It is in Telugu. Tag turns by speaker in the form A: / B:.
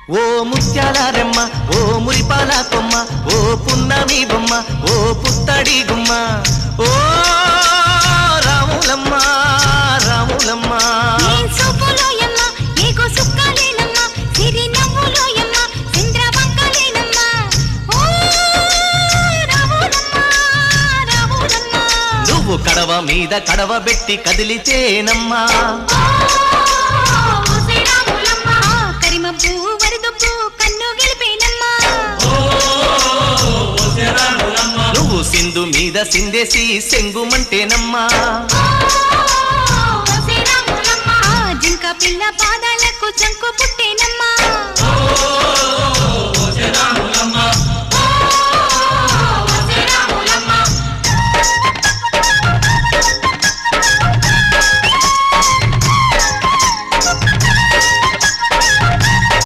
A: ఓ ముత్యాల రెమ్మ ఓ మురిపాల కొమ్మ ఓ పున్నమి బొమ్మ ఓ పుత్తడి గుమ్మ ఓ రాములమ్మ రాములమ్మ నువ్వు కడవ మీద కడవ పెట్టి కదిలితేనమ్మా నువ్వు సింధు మీద సిందేసి సెంగుమంటేనమ్మా
B: జింక పిల్ల పాదాలకు జంకు పుట్టేనమ్మా